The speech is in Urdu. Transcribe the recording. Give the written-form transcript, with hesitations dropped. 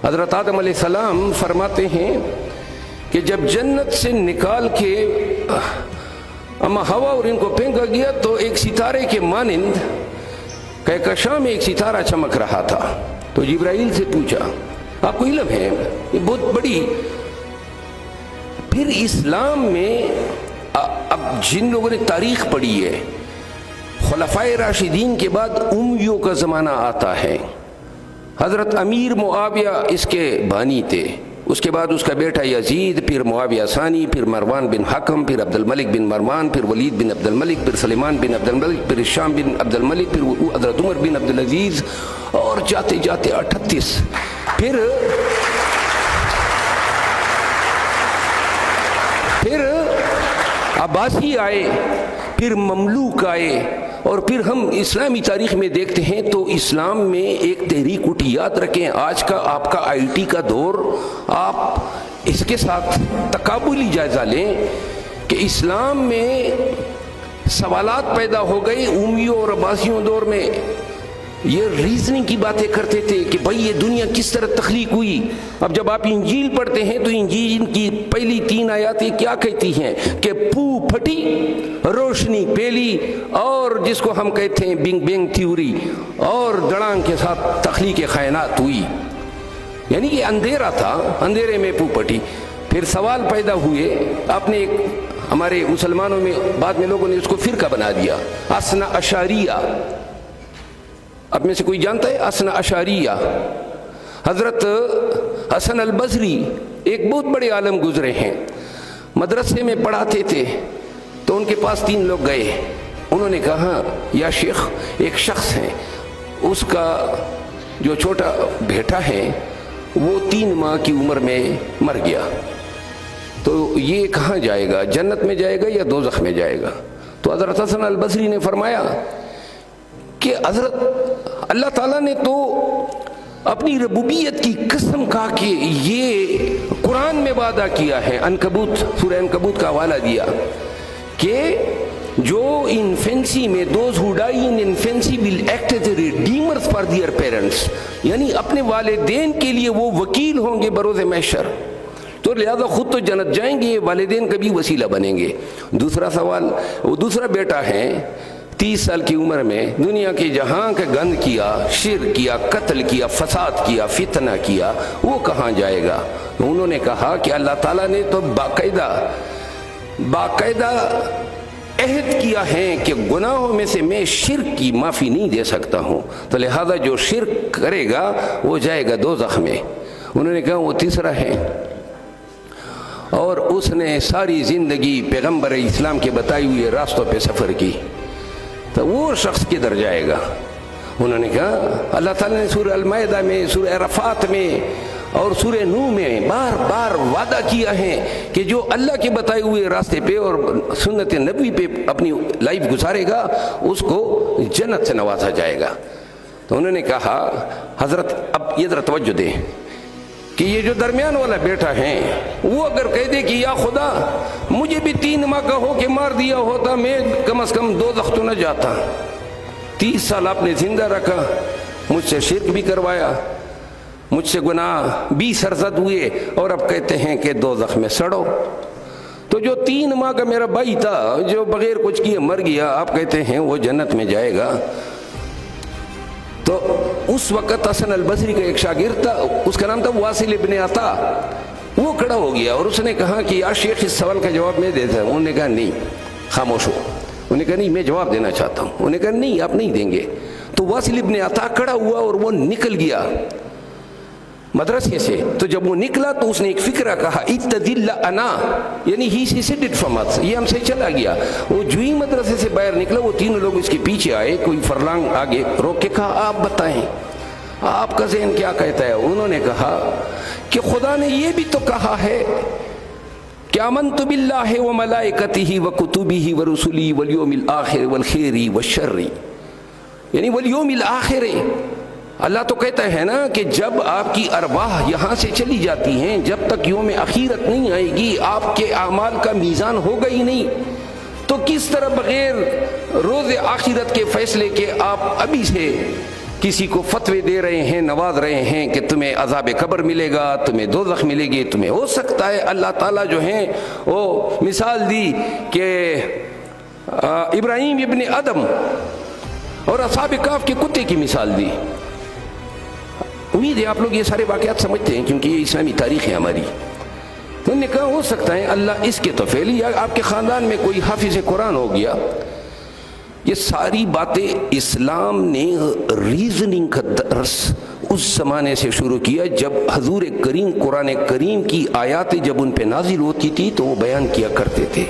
حضرت آدم علیہ السلام فرماتے ہیں کہ جب جنت سے نکال کے اما ہوا اور ان کو پھینکا گیا تو ایک ستارے کے مانند کہکشاں میں ایک ستارہ چمک رہا تھا. تو جبرائیل سے پوچھا آپ کو علم ہے یہ بہت بڑی. پھر اسلام میں اب جن لوگوں نے تاریخ پڑھی ہے خلفائے راشدین کے بعد امیوں کا زمانہ آتا ہے. حضرت امیر معاویہ اس کے بانی تھے، اس کے بعد اس کا بیٹا یزید، پھر معاویہ ثانی، پھر مروان بن حکم، پھر عبد الملک بن مروان، پھر ولید بن عبد الملک، پھر سلیمان بن عبد الملک، پھر ہشام بن عبد الملک، پھر حضرت عمر بن عبد العزیز، اور جاتے جاتے 38. پھر عباسی آئے، پھر مملوک آئے، اور پھر ہم اسلامی تاریخ میں دیکھتے ہیں تو اسلام میں ایک تحریک اٹھی. یاد رکھیں آج کا آپ کا آئی ٹی کا دور، آپ اس کے ساتھ تقابلی جائزہ لیں کہ اسلام میں سوالات پیدا ہو گئے. امیوں اور عباسیوں دور میں یہ ریزننگ کی باتیں کرتے تھے کہ بھائی یہ دنیا کس طرح تخلیق ہوئی. اب جب آپ انجیل پڑھتے ہیں تو انجیل کی پہلی 3 آیاتیں کیا کہتی ہیں کہ پھو پھٹی، روشنی پھیلی، اور جس کو ہم کہتے ہیں بگ بینگ تھیوری، اور دڑانگ کے ساتھ تخلیق کائنات ہوئی. یعنی کہ اندھیرا تھا، اندھیرے میں پھو پھٹی. پھر سوال پیدا ہوئے. آپ نے ہمارے مسلمانوں میں بعد میں لوگوں نے اس کو فرقہ بنا دیا، اثنا اشاریہ. اب میں سے کوئی جانتا ہے اثنا اشاریہ؟ حضرت حسن البصری ایک بہت بڑے عالم گزرے ہیں، مدرسے میں پڑھاتے تھے. تو ان کے پاس 3 لوگ گئے. انہوں نے کہا یا شیخ ایک شخص ہے، اس کا جو چھوٹا بیٹا ہے وہ 3 ماہ کی عمر میں مر گیا، تو یہ کہاں جائے گا، جنت میں جائے گا یا دوزخ میں جائے گا؟ تو حضرت حسن البصری نے فرمایا کہ حضرت اللہ تعالیٰ نے تو اپنی ربوبیت کی قسم کہا کہ یہ قرآن میں وعدہ کیا ہے. عنکبوت، سورہ عنکبوت کا حوالہ دیا کہ جو انفینسی میں those who die in infancy will act as a redeemers for their parents, یعنی اپنے والدین کے لیے وہ وکیل ہوں گے بروز محشر. تو لہذا خود تو جنت جائیں گے، والدین کا بھی وسیلہ بنیں گے. دوسرا سوال، وہ دوسرا بیٹا ہے 30 سال کی عمر میں دنیا کے جہاں کا گند کیا، شرک کیا، قتل کیا، فساد کیا، فتنہ کیا، وہ کہاں جائے گا؟ انہوں نے کہا کہ اللہ تعالیٰ نے تو باقاعدہ عہد کیا ہے کہ گناہوں میں سے میں شرک کی معافی نہیں دے سکتا ہوں، تو لہذا جو شرک کرے گا وہ جائے گا دوزخ میں. انہوں نے کہا وہ تیسرا ہے، اور اس نے ساری زندگی پیغمبر اسلام کے بتائی ہوئے راستوں پہ سفر کی، تو وہ شخص کدھر جائے گا؟ انہوں نے کہا اللہ تعالیٰ نے سورہ المائدہ میں، سورہ عرفات میں اور سورہ نوح میں بار بار وعدہ کیا ہے کہ جو اللہ کے بتائے ہوئے راستے پہ اور سنت نبوی پہ اپنی لائف گزارے گا اس کو جنت سے نوازا جائے گا. تو انہوں نے کہا حضرت اب یہ ذرا توجہ دیں کہ یہ جو درمیان والا بیٹا ہے وہ اگر کہہ دے کہ یا خدا مجھے بھی 3 ماہ کا ہو کے مار دیا ہوتا، میں کم از کم دوزخ تو نہ جاتا. 30 سال آپ نے زندہ رکھا، مجھ سے شرک بھی کروایا، مجھ سے گناہ بھی سرزد ہوئے، اور اب کہتے ہیں کہ دوزخ میں سڑو. تو جو 3 ماہ کا میرا بھائی تھا جو بغیر کچھ کیے مر گیا، آپ کہتے ہیں وہ جنت میں جائے گا. تو اس وقت حسن البصری کا ایک شاگرد تھا، اس کا نام تھا واصل ابن عطا. وہ کھڑا ہو گیا اور اس نے کہا کہ یا شیخ اس سوال کا جواب میں دیتا ہوں. انہوں نے کہا نہیں، خاموش ہو. انہوں نے کہا نہیں میں جواب دینا چاہتا ہوں. انہوں نے کہا نہیں آپ نہیں دیں گے. تو واصل ابن عطا کھڑا ہوا اور وہ نکل گیا مدرسے سے. تو جب وہ نکلا تو اس نے ایک فکرہ کہا اتدل انا، یعنی ہی سیڈ اٹ فرام اس، یہ ہم سے چلا گیا. وہ جو ہی مدرسے سے باہر نکلا وہ 3 لوگ اس کے پیچھے آئے، کوئی فرلانگ آگے روک کے کہا آپ بتائیں آپ کا ذہن کیا کہتا ہے؟ انہوں نے کہا کہ خدا نے یہ بھی تو کہا ہے کہ آمنت باللہ وملائکتہ وکتبہ ورسلہ والیوم الآخر والخیر والشر، یعنی والیوم الآخر. اللہ تو کہتا ہے نا کہ جب آپ کی ارواح یہاں سے چلی جاتی ہیں، جب تک یوم اخیرت نہیں آئے گی آپ کے اعمال کا میزان ہوگا ہی نہیں. تو کس طرح بغیر روز آخرت کے فیصلے کے آپ ابھی سے کسی کو فتوے دے رہے ہیں، نواز رہے ہیں کہ تمہیں عذاب قبر ملے گا، تمہیں دوزخ ملے گی، تمہیں ہو سکتا ہے اللہ تعالیٰ جو ہیں وہ مثال دی کہ ابراہیم ابن ادم اور اصحاب کہف کے کتے کی مثال دی۔ امید ہے آپ لوگ یہ سارے واقعات سمجھتے ہیں کیونکہ یہ اسلامی تاریخ ہے ہماری۔ تو انہوں نے کہا ہو سکتا ہے اللہ اس کے توفیل، یا آپ کے خاندان میں کوئی حافظ قرآن ہو گیا۔ یہ ساری باتیں اسلام نے ریزننگ کا درس اس زمانے سے شروع کیا جب حضور کریم قرآن کریم کی آیاتیں جب ان پہ نازل ہوتی تھی تو وہ بیان کیا کرتے تھے۔